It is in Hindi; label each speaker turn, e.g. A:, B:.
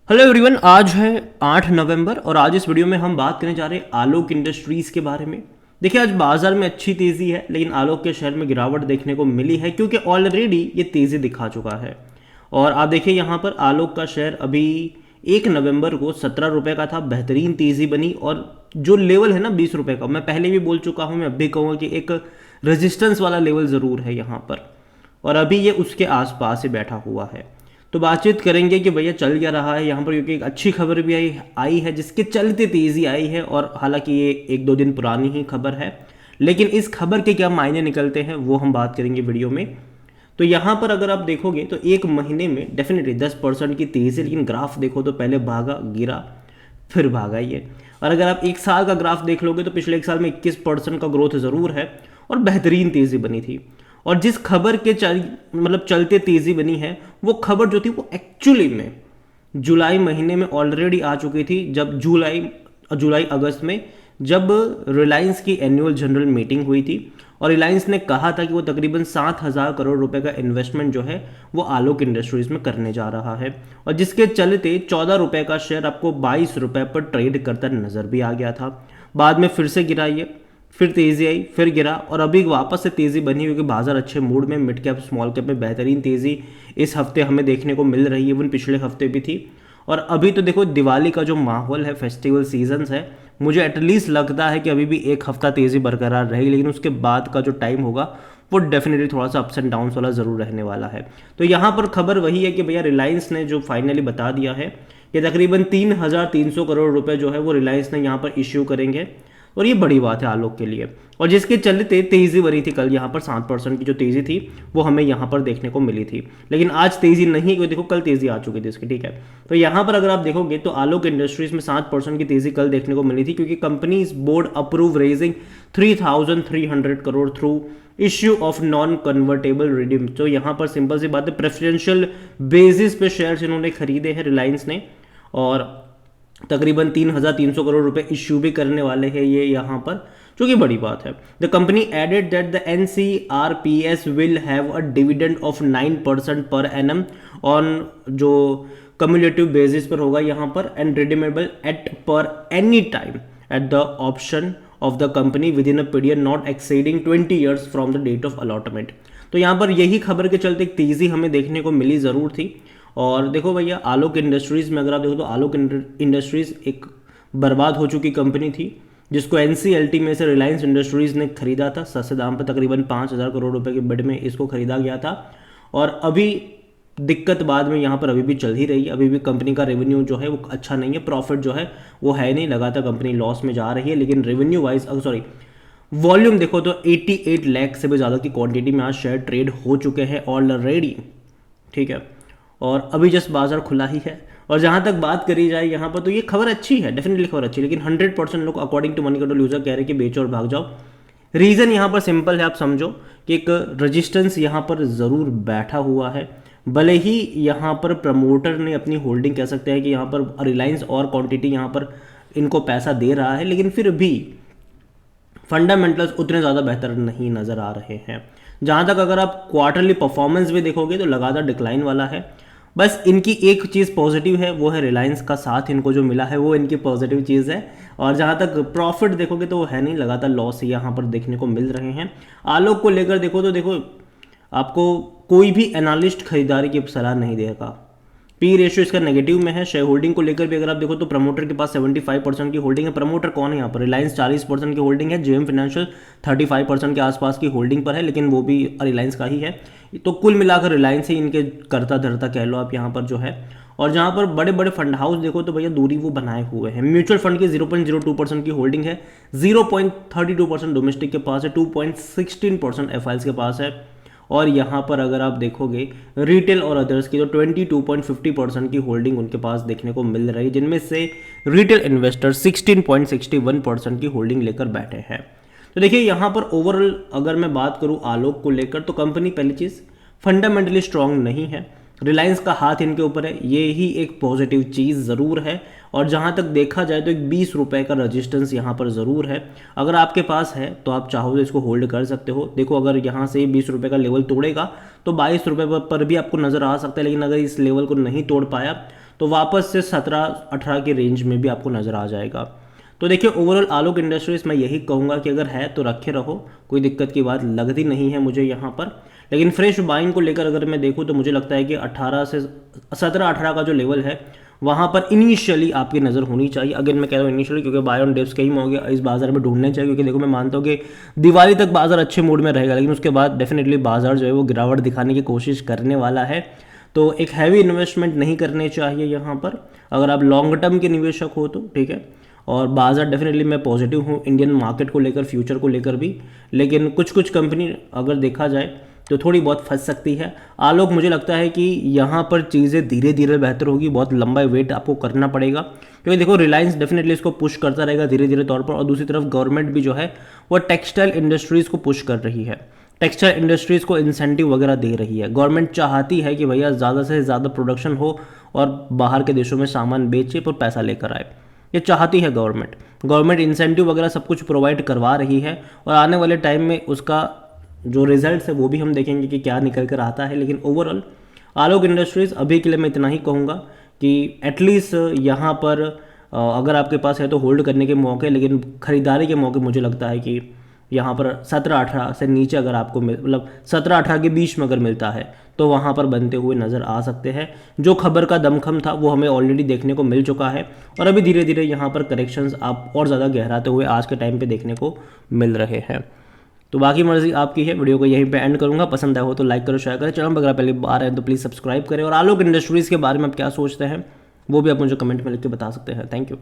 A: हेलो एवरीवन, आज है 8 नवंबर और आज इस वीडियो में हम बात करने जा रहे हैं आलोक इंडस्ट्रीज के बारे में। देखिए, आज बाजार में अच्छी तेजी है लेकिन आलोक के शेयर में गिरावट देखने को मिली है क्योंकि ऑलरेडी ये तेजी दिखा चुका है। और आप देखिए यहाँ पर आलोक का शेयर अभी 1 नवंबर को 17 रुपये का था, बेहतरीन तेजी बनी। और जो लेवल है ना 20 रुपये का, मैं पहले भी बोल चुका हूँ, मैं अब भी कहूँगा कि एक रेजिस्टेंस वाला लेवल ज़रूर है यहाँ पर, और अभी ये उसके आसपास ही बैठा हुआ है। तो बातचीत करेंगे कि भैया चल क्या रहा है यहाँ पर, क्योंकि एक अच्छी खबर भी आई है जिसके चलते तेज़ी आई है। और हालांकि ये 1-2 दिन पुरानी ही खबर है, लेकिन इस खबर के क्या मायने निकलते हैं वो हम बात करेंगे वीडियो में। तो यहाँ पर अगर आप देखोगे तो एक महीने में डेफिनेटली 10% की तेज़ी, लेकिन ग्राफ देखो तो पहले भागा, गिरा, फिर भागा ये। और अगर आप एक साल का ग्राफ देख लोगे तो पिछले एक साल में 21% का ग्रोथ ज़रूर है और बेहतरीन तेज़ी बनी थी। और जिस खबर के चलते तेज़ी बनी है, वो खबर जो थी वो एक्चुअली में जुलाई महीने में ऑलरेडी आ चुकी थी, जब जुलाई अगस्त में जब रिलायंस की एनुअल जनरल मीटिंग हुई थी। और रिलायंस ने कहा था कि वो तकरीबन 7,000 करोड़ रुपए का इन्वेस्टमेंट जो है वो आलोक इंडस्ट्रीज में करने जा रहा है। और जिसके चलते 14 रुपए का शेयर आपको 22 रुपए पर ट्रेड करता नजर भी आ गया था। बाद में फिर से गिरा ये, फिर तेज़ी आई, फिर गिरा, और अभी वापस से तेज़ी बनी क्योंकि बाजार अच्छे मूड में, मिड कैप स्मॉल कैप में बेहतरीन तेज़ी इस हफ्ते हमें देखने को मिल रही है, इवन पिछले हफ्ते भी थी। और अभी तो देखो दिवाली का जो माहौल है, फेस्टिवल सीजन्स है, मुझे एटलीस्ट लगता है कि अभी भी एक हफ्ता तेज़ी बरकरार रहेगी, लेकिन उसके बाद का जो टाइम होगा वो डेफिनेटली थोड़ा सा अप्स एंड डाउन्स वाला ज़रूर रहने वाला है। तो यहाँ पर खबर वही है कि भैया रिलायंस ने जो फाइनली बता दिया है कि तकरीबन 3,300 करोड़ रुपए जो है वो रिलायंस ने यहाँ पर इश्यू करेंगे। और ये बड़ी बात है आलोक के लिए, और जिसके चलते तेज़ी बनी थी कल यहाँ पर 7% की जो तेज़ी थी वो हमें यहाँ पर देखने को मिली थी। लेकिन आज तेज़ी नहीं, क्योंकि देखो कल तेज़ी आ चुकी थी इसकी, ठीक है। तो यहाँ पर अगर आप देखोगे तो आलोक इंडस्ट्रीज में 7% की तेज़ी कल देखने को मिली थी, क्योंकि company is board approve raising 3,300 crore through issue of non convertible redeem. तो यहाँ पर सिंपल सी बात है, प्रेफरेंशियल बेसिस पे शेयर्स इन्होंने खरीदे हैं रिलायंस ने, और तकरीबन 3,300 करोड़ रुपए इश्यू भी करने वाले हैं ये यहाँ पर, जो कि बड़ी बात है। The company added that the NCRPS will have a dividend of 9% per annum on जो कम्युलेटिव बेसिस पर होगा यहाँ पर, and redeemable at par any time at the option of the company within a period not exceeding 20 years from the date of allotment. तो यहाँ पर यही खबर के चलते एक तेज़ी हमें देखने को मिली ज़रूर थी। और देखो भैया, आलोक इंडस्ट्रीज में अगर आप देखो तो आलोक इंडस्ट्रीज एक बर्बाद हो चुकी कंपनी थी, जिसको NCLT में से रिलायंस इंडस्ट्रीज ने खरीदा था सस्ते दाम पर, तकरीबन 5,000 करोड़ रुपए के बिड में इसको खरीदा गया था। और अभी दिक्कत बाद में यहाँ पर अभी भी चल ही रही है, अभी भी कंपनी का रेवेन्यू जो है वो अच्छा नहीं है, प्रॉफिट जो है वो है नहीं, लगातार कंपनी लॉस में जा रही है। लेकिन रेवेन्यू वाइज वॉल्यूम देखो तो 88 लाख से भी ज़्यादा की क्वांटिटी में आज शेयर ट्रेड हो चुके हैं ऑलरेडी, ठीक है। और अभी जस्ट बाजार खुला ही है। और जहाँ तक बात करी जाए यहाँ पर, तो ये खबर अच्छी है, डेफिनेटली खबर अच्छी है, लेकिन 100% लोग according to Moneycontrol user कह रहे हैं कि बेचो और भाग जाओ। रीज़न यहाँ पर सिंपल है, आप समझो कि एक रजिस्टेंस यहाँ पर ज़रूर बैठा हुआ है। भले ही यहाँ पर प्रमोटर ने अपनी होल्डिंग, कह सकते हैं कि यहाँ पर रिलायंस और क्वांटिटी यहाँ पर इनको पैसा दे रहा है, लेकिन फिर भी फंडामेंटल्स उतने ज़्यादा बेहतर नहीं नज़र आ रहे हैं। जहाँ तक अगर आप क्वार्टरली परफॉर्मेंस भी देखोगे तो लगातार डिक्लाइन वाला है। बस इनकी एक चीज़ पॉजिटिव है, वो है रिलायंस का साथ इनको जो मिला है, वो इनकी पॉजिटिव चीज़ है। और जहाँ तक प्रॉफिट देखोगे तो वो है नहीं, लगातार लॉस यहाँ पर देखने को मिल रहे हैं। आलोक को लेकर देखो तो देखो, आपको कोई भी एनालिस्ट खरीदारी की सलाह नहीं देगा। पी रेशियो इसका नेगेटिव में है। शेयर होल्डिंग को लेकर भी अगर आप देखो तो प्रमोटर के पास 75% की होल्डिंग है। प्रमोटर कौन है यहाँ पर? रिलायंस 40% की होल्डिंग है, जेएम फाइनेंशियल 35% के आसपास की होल्डिंग पर है, लेकिन वो भी रिलायंस का ही है। तो कुल मिलाकर रिलायंस ही इनके करता धरता कह लो आप यहाँ पर जो है। और जहाँ पर बड़े बड़े फंड हाउस देखो तो भैया दूरी वो बनाए हुए हैं। म्यूचुअल फंड की 0.02% की होल्डिंग है, 0.32% डोमेस्टिक के पास है, 2.16% एफआईएल्स के पास है। और यहाँ पर अगर आप देखोगे रिटेल और अदर्स की तो 22.50% की होल्डिंग उनके पास देखने को मिल रही है, जिनमें से रिटेल इन्वेस्टर 16.61% की होल्डिंग लेकर बैठे हैं। तो देखिए यहाँ पर ओवरऑल अगर मैं बात करूँ आलोक को लेकर, तो कंपनी पहली चीज़ फंडामेंटली स्ट्रांग नहीं है, रिलायंस का हाथ इनके ऊपर है, ये ही एक पॉजिटिव चीज़ ज़रूर है। और जहाँ तक देखा जाए तो एक 20 रुपये का रजिस्टेंस यहाँ पर ज़रूर है। अगर आपके पास है तो आप चाहो तो इसको होल्ड कर सकते हो। देखो अगर यहाँ से 20 रुपये का लेवल तोड़ेगा तो 22 रुपये पर भी आपको नज़र आ सकता है, लेकिन अगर इस लेवल को नहीं तोड़ पाया तो वापस से 17-18 के रेंज में भी आपको नज़र आ जाएगा। तो देखिए ओवरऑल आलोक इंडस्ट्रीज मैं यही कहूँगा कि अगर है तो रखे रहो, कोई दिक्कत की बात लगती नहीं है मुझे यहाँ पर। लेकिन फ्रेश बाइंग को लेकर अगर मैं देखूँ तो मुझे लगता है कि 18 से 17-18 का जो लेवल है वहाँ पर इनिशियली आपकी नज़र होनी चाहिए। अगेन मैं कह रहा हूँ इनिशियली, क्योंकि बाय ऑन डिप्स कहीं होंगे इस बाजार में ढूंढने चाहिए, क्योंकि देखो मैं मानता हूँ कि दिवाली तक बाजार अच्छे मूड में रहेगा, लेकिन उसके बाद डेफिनेटली बाजार जो है वो गिरावट दिखाने की कोशिश करने वाला है। तो एक हैवी इन्वेस्टमेंट नहीं करने चाहिए यहाँ पर, अगर आप लॉन्ग टर्म के निवेशक हो तो ठीक है। और बाजार डेफिनेटली मैं पॉजिटिव हूँ इंडियन मार्केट को लेकर, फ्यूचर को लेकर भी, लेकिन कुछ कुछ कंपनी अगर देखा जाए तो थोड़ी बहुत फंस सकती है। आलोक मुझे लगता है कि यहाँ पर चीज़ें धीरे धीरे बेहतर होगी, बहुत लंबा वेट आपको करना पड़ेगा, क्योंकि देखो रिलायंस डेफिनेटली इसको पुश करता रहेगा धीरे धीरे तौर पर, और दूसरी तरफ गवर्नमेंट भी जो है वो टेक्सटाइल इंडस्ट्रीज़ को पुश कर रही है, टेक्सटाइल इंडस्ट्रीज़ को इंसेंटिव वगैरह दे रही है। गवर्नमेंट चाहती है कि भैया ज़्यादा से ज़्यादा प्रोडक्शन हो और बाहर के देशों में सामान बेचे पर पैसा लेकर आए, ये चाहती है गवर्नमेंट। गवर्नमेंट इंसेंटिव वगैरह सब कुछ प्रोवाइड करवा रही है, और आने वाले टाइम में उसका जो रिजल्ट्स है वो भी हम देखेंगे कि क्या निकल कर आता है। लेकिन ओवरऑल आलोक इंडस्ट्रीज़ अभी के लिए मैं इतना ही कहूँगा कि एटलीस्ट यहाँ पर अगर आपके पास है तो होल्ड करने के मौके, लेकिन ख़रीदारी के मौके मुझे लगता है कि यहाँ पर 17-18 से नीचे अगर आपको मतलब 17-18 के बीच में अगर मिलता है तो वहाँ पर बनते हुए नज़र आ सकते हैं। जो खबर का दमखम था वो हमें ऑलरेडी देखने को मिल चुका है, और अभी धीरे धीरे यहाँ पर करेक्शंस आप और ज़्यादा गहराते हुए आज के टाइम पे देखने को मिल रहे हैं। तो बाकी मर्जी आपकी है, वीडियो को यहीं पे एंड करूँगा। पसंद आया हो तो लाइक करो, शेयर करें, चैनल वगैरह पहले बार है तो प्लीज़ सब्सक्राइब करें, और आलोक इंडस्ट्रीज़ के बारे में आप क्या सोचते हैं वो भी आप मुझे कमेंट में लिख के बता सकते हैं। Thank you.